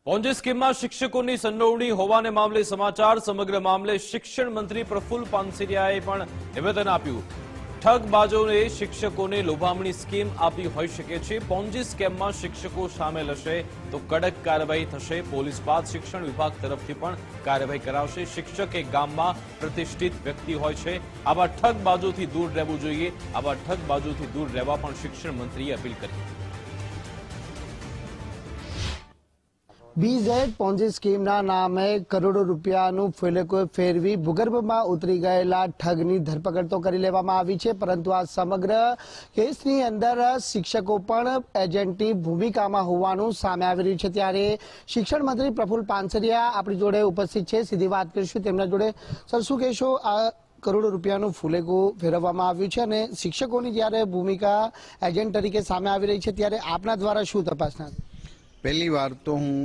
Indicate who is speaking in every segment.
Speaker 1: Ponzi સ્કીમમાં શિક્ષકોની સંડોવણી હોવાને મામલે સમાચાર. સમગ્ર મામલે શિક્ષણ મંત્રી પ્રફુલ્લ પાનસેરિયાએ પણ નિવેદન આપ્યું. ઠગબાજોને શિક્ષકોને લોભામણી સ્કીમ આપી હોઈ શકે છે. પોન્જી સ્કેમમાં શિક્ષકો સામેલ હશે તો કડક કાર્યવાહી થશે. પોલીસ બાદ શિક્ષણ વિભાગ તરફથી પણ કાર્યવાહી કરાવશે. શિક્ષક એક ગામમાં પ્રતિષ્ઠિત વ્યક્તિ હોય છે. આવા ઠગબાજોથી દૂર રહેવું જોઈએ. આવા ઠગબાજોથી દૂર રહેવા પણ શિક્ષણ મંત્રીએ અપીલ કરી.
Speaker 2: બીઝેડ પોન્જી સ્કીમના નામે કરોડો રૂપિયાનું ફેલેકો ફેરવી ભૂગર્ભમાં ઉતરી ગયેલા ઠગની ધરપકડ તો કરી લેવામાં આવી છે, પરંતુ આ સમગ્ર કેસની અંદર શિક્ષકો પણ એજન્ટની ભૂમિકામાં હોવાનું સામે આવી રહ્યું છે. ત્યારે શિક્ષણ મંત્રી પ્રફુલ્લ પાનસેરિયા આપણી જોડે ઉપસ્થિત છે. સીધી વાત કરીશું તેમના જોડે. સર, શું કહેશો? આ કરોડો રૂપિયાનું ફૂલેકું ફેરવવામાં આવ્યું છે અને શિક્ષકોની જ્યારે ભૂમિકા એજન્ટ તરીકે સામે આવી રહી છે, ત્યારે આપના દ્વારા શું તપાસના?
Speaker 3: પહેલી વાર તો હું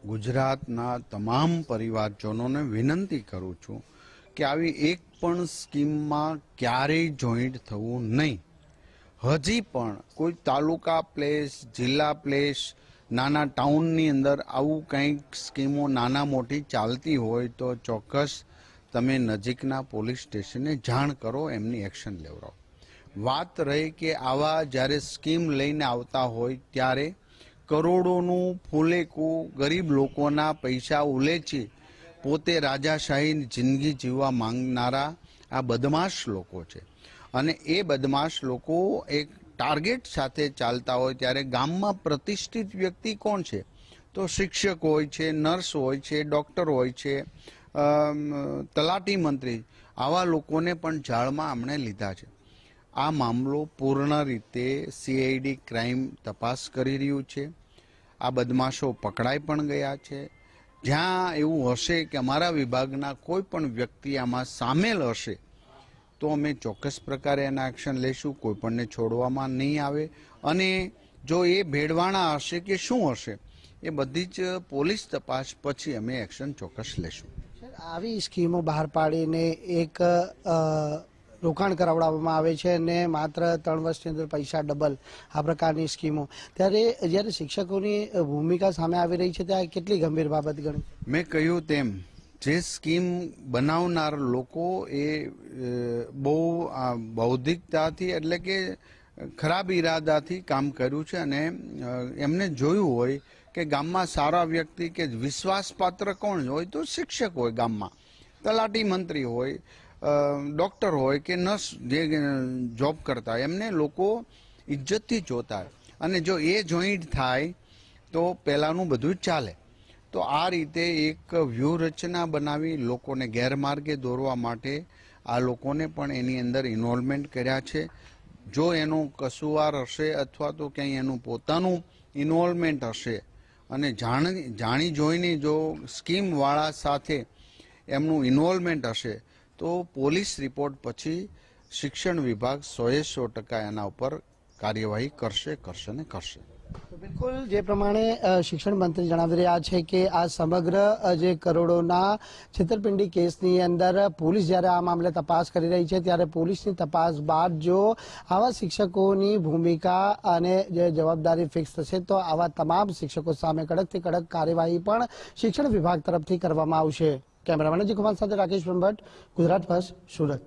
Speaker 3: ગુજરાતના તમામ પરિવારજનોને વિનંતી કરું છું કે આવી એક પણ સ્કીમમાં ક્યારેય જોઈન્ટ થવું નહીં. હજી પણ કોઈ તાલુકા પ્લેસ, જિલ્લા પ્લેસ, નાના ટાઉનની અંદર આવું કંઈક સ્કીમો નાના મોટી ચાલતી હોય તો ચોક્કસ તમે નજીકના પોલીસ સ્ટેશને જાણ કરો, એમની એક્શન લેવડાવો. વાત રહી કે આવા જ્યારે સ્કીમ લઈને આવતા હોય ત્યારે કરોડોનું ફૂલેકું ગરીબ લોકોના પૈસા ઉલેચી પોતે રાજાશાહી જિંદગી જીવવા માંગનારા આ બદમાશ લોકો છે. અને એ બદમાશ લોકો એક ટાર્ગેટ સાથે ચાલતા હોય ત્યારે ગામમાં પ્રતિષ્ઠિત વ્યક્તિ કોણ છે? તો શિક્ષક હોય છે, નર્સ હોય છે, ડોક્ટર હોય છે, તલાટી મંત્રી, આવા લોકોને પણ જાળમાં આમણે લીધા છે. આ મામલો પૂર્ણ રીતે સીઆઈડી ક્રાઇમ તપાસ કરી રહ્યું છે. આ બદમાશો પકડાઈ પણ ગયા છે. જ્યાં એવું હશે કે અમારા વિભાગના કોઈ પણ વ્યક્તિ આમાં સામેલ હશે તો અમે ચોક્કસ પ્રકારે એના એક્શન લેશું. કોઈ પણને છોડવામાં નહીં આવે. અને જો એ ભેળવાણા હશે કે શું હશે એ બધી જ પોલીસ તપાસ પછી અમે એક્શન ચોક્કસ લેશું.
Speaker 2: આવી સ્કીમો બહાર પાડીને એક રોકાણ કરાવડાવવામાં આવે છે અને માત્ર 3 વર્ષની અંદર પૈસા ડબલ, આ પ્રકારની સ્કીમો. ત્યારે જ્યારે શિક્ષકોની ભૂમિકા સામે આવી રહી છે ત્યાં કેટલી ગંભીર બાબત ગણી?
Speaker 3: મેં કહ્યું તેમ જે સ્કીમ બનાવનાર લોકો એ બહુ બૌદ્ધિકતાથી એટલે કે ખરાબ ઈરાદાથી કામ કર્યું છે. અને એમને જોયું હોય કે ગામમાં સારા વ્યક્તિ કે વિશ્વાસપાત્ર કોણ હોય તો શિક્ષક હોય, ગામમાં તલાટી મંત્રી હોય, ડોક્ટર હોય કે નર્સ જે જોબ કરતા હોય, એમને લોકો ઇજ્જતથી જોતા હોય. અને જો એ જોઈન્ટ થાય તો પહેલાંનું બધું જ ચાલે. તો આ રીતે એક વ્યૂહરચના બનાવી લોકોને ગેરમાર્ગે દોરવા માટે આ લોકોને પણ એની અંદર ઇન્વોલ્વમેન્ટ કર્યા છે. જો એનો કસૂરવાર હશે અથવા તો ક્યાંય એનું પોતાનું ઇન્વોલ્વમેન્ટ હશે અને જાણી જોઈને જો સ્કીમવાળા સાથે એમનું ઇન્વોલ્વમેન્ટ હશે તો પોલીસ રિપોર્ટ પછી શિક્ષણ વિભાગ 100% એના ઉપર કાર્યવાહી કરશે ને કરશે.
Speaker 2: બિલકુલ, જે પ્રમાણે શિક્ષણ મંત્રી જણાવી રહ્યા છે કે આ સમગ્ર જે કરોડોના છેતરપિંડી કેસની અંદર પોલીસ જ્યારે આ મામલે તપાસ કરી રહી છે ત્યારે પોલીસની તપાસ બાદ જો આવા શિક્ષકોની ભૂમિકા અને જે જવાબદારી ફિક્સ થશે તો આવા તમામ શિક્ષકો સામે કડકથી કડક કાર્યવાહી પણ શિક્ષણ વિભાગ તરફથી કરવામાં આવશે. કેમેરામેન અજય કુમાર સાથે રાકેશ બ્રહ્મભટ્ટ, ગુજરાત ફર્સ્ટ, સુરત.